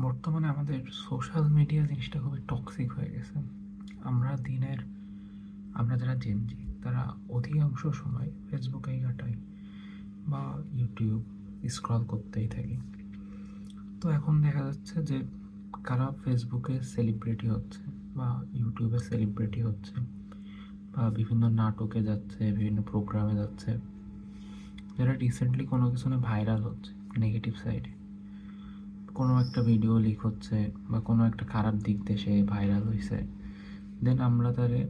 বর্তমানে আমাদের social media জিনিসটা খুবই টক্সিক হয়ে গেছে। আমরা দিনের আমরা যারা জেনজি তারা অধিকাংশ সময় ফেসবুকেই কাটাই বা ইউটিউব স্ক্রল করতেই থাকি। তো এখন দেখা যাচ্ছে যে কারা ফেসবুকে সেলিব্রিটি হচ্ছে বা ইউটিউবে সেলিব্রিটি হচ্ছে বা বিভিন্ন নাটকে যাচ্ছে, বিভিন্ন প্রোগ্রামে যাচ্ছে, যারা রিসেন্টলি কোনো কিছু নিয়ে ভাইরাল হচ্ছে নেগেটিভ সাইডে। কোনো একটা ভিডিও লিক হচ্ছে বা কোনো একটা খারাপ দিক দিয়ে সে ভাইরাল হয়েছে, দেন আমরা তারে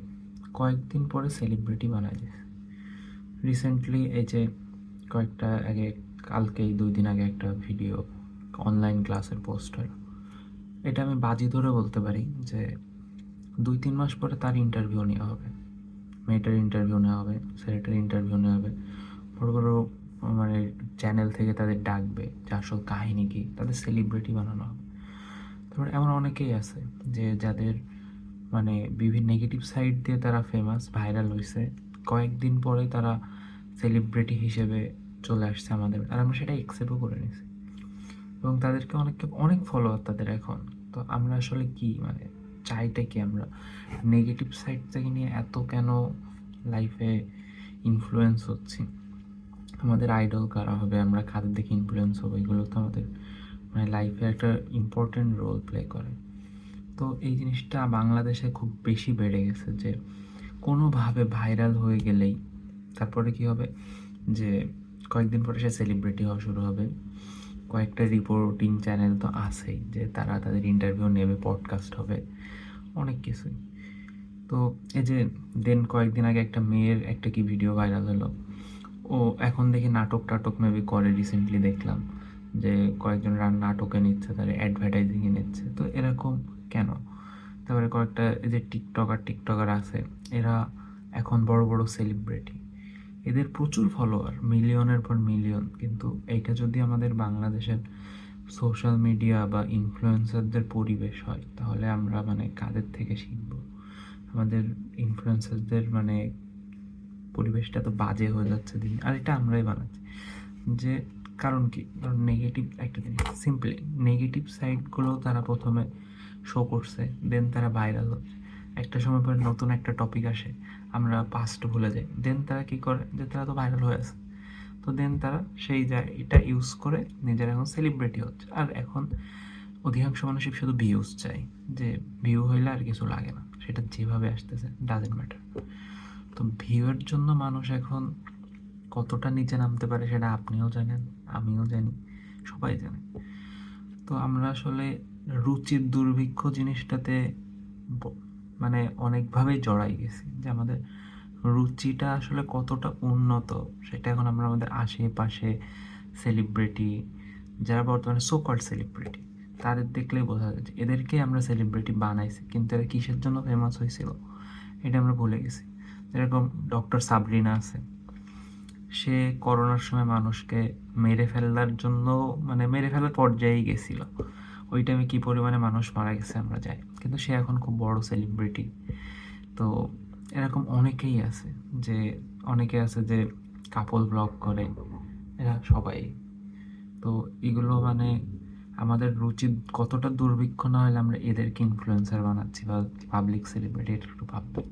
কয়েকদিন পরে সেলিব্রিটি বানাই দিছি। রিসেন্টলি এই যে কয়েকটা আগে, কালকেই 2 দিন আগে একটা ভিডিও অনলাইন ক্লাসের পোস্ট হলো। এটা আমি বাজি ধরে বলতে পারি যে 2-3 মাস পরে তার ইন্টারভিউ নেওয়া হবে, মেয়েটার ইন্টারভিউ নেওয়া হবে, ছেলেটার ইন্টারভিউ নেওয়া হবে। বড় বড় মানে চ্যানেল থেকে তাদের ডাকবে যে আসল কাহিনী কী, তাদের সেলিব্রিটি বানানো হবে। তারপরে এমন অনেকেই আছে যে যাদের মানে বিভিন্ন নেগেটিভ সাইড দিয়ে তারা ফেমাস ভাইরাল হয়েছে, কয়েকদিন পরে তারা সেলিব্রিটি হিসেবে চলে আসছে আমাদের, আর আমরা সেটা অ্যাকসেপ্টও করে নিয়েছি এবং তাদেরকে অনেক ফলোয়ার তাদের এখন। তো আমরা আসলে কি মানে চাইটা কি, আমরা নেগেটিভ সাইড থেকে নিয়ে এত কেন লাইফে ইনফ্লুয়েন্স হচ্ছি? আমাদের আইডল কারা হবে, আমরা কাদের দেখে ইনফ্লুয়েন্স হবো, এগুলো তো আমাদের মানে লাইফে একটা ইম্পর্টেন্ট রোল প্লে করে। তো এই জিনিসটা বাংলাদেশে খুব বেশি বেড়ে গেছে যে কোনোভাবে ভাইরাল হয়ে গেলেই তারপরে কি হবে যে কয়েকদিন পরে সে সেলিব্রিটি হওয়া শুরু হবে। কয়েকটা রিপোর্টিং চ্যানেল তো আছেই যে তারা তাদের ইন্টারভিউ নেবে, পডকাস্ট হবে, অনেক কিছুই। তো এই যে দেন কয়েকদিন আগে একটা মেয়ের একটা কি ভিডিও ভাইরাল হলো, ও এখন দেখি নাটক টাটক মেবি করে, রিসেন্টলি দেখলাম যে কয়েকজন নাটকে নিচ্ছে, তারা অ্যাডভার্টাইজিংয়ে নিচ্ছে। তো এরকম কেন? তারপরে কয়েকটা এই যে টিকটকার আছে, এরা এখন বড় বড় সেলিব্রিটি, এদের প্রচুর ফলোয়ার, মিলিয়নের পর মিলিয়ন। কিন্তু এইটা যদি আমাদের বাংলাদেশের সোশ্যাল মিডিয়া বা ইনফ্লুয়েন্সারদের পরিবেশ হয়, তাহলে আমরা মানে কাদের থেকে শিখব? আমাদের ইনফ্লুয়েন্সারদের মানে পরিবেশটা তো বাজে হয়ে যাচ্ছে দিন, আর এটা আমরাই বানাচ্ছি। যে কারণ কি, কারণ নেগেটিভ একটা জিনিস, সিম্পলি নেগেটিভ সাইডগুলো তারা প্রথমে শো করছে, দেন তারা ভাইরাল হচ্ছে। একটা সময় পরে নতুন একটা টপিক আসে, আমরা পাস্ট ভুলে যাই, দেন তারা কী করে যে তারা তো ভাইরাল হয়ে আছে, তো দেন তারা সেই এটা ইউজ করে নিজেরা এখন সেলিব্রিটি হচ্ছে। আর এখন অধিকাংশ মানুষই শুধু ভিউজ চায়, যে ভিউ হইলে আর কিছু লাগে না, সেটা যেভাবে আসতেছে ডাজেন্ট ম্যাটার। তো ভিউয়ের জন্য মানুষ এখন কতটা নিচে নামতে পারে সেটা আপনিও জানেন, আমিও জানি, সবাই জানে। তো আমরা আসলে রুচির দুর্ভিক্ষ জিনিসটাতে মানে অনেকভাবেই জড়াই গেছি, যে আমাদের রুচিটা আসলে কতটা উন্নত সেটা এখন আমরা আমাদের আশেপাশে সেলিব্রিটি, যারা বর্তমানে সো কল্ড সেলিব্রিটি, তাদের দেখলেই বোঝা যাচ্ছে এদেরকে আমরা সেলিব্রিটি বানাইছি, কিন্তু এরা কিসের জন্য ফেমাস হয়েছিল এটা আমরা ভুলে গেছি। যেরকম ডক্টর সাবরিনা আছে, সে করোনার সময় মানুষকে মেরে ফেলার জন্য মানে মেরে ফেলার পর্যায়েই গেছিল। ওই টাইমে কী পরিমাণে মানুষ মারা গেছে আমরা জানি, কিন্তু সে এখন খুব বড় সেলিব্রিটি। তো এরকম অনেকেই আছে, যে অনেকে আছে যে কাপল ব্লগ করে, এরা সবাই। তো এগুলো মানে আমাদের রুচি কতটা দুর্ভিক্ষ না হলে আমরা এদেরকে ইনফ্লুয়েন্সার বানাচ্ছি বা পাবলিক সেলিব্রিটি, এটা একটু ভাববে।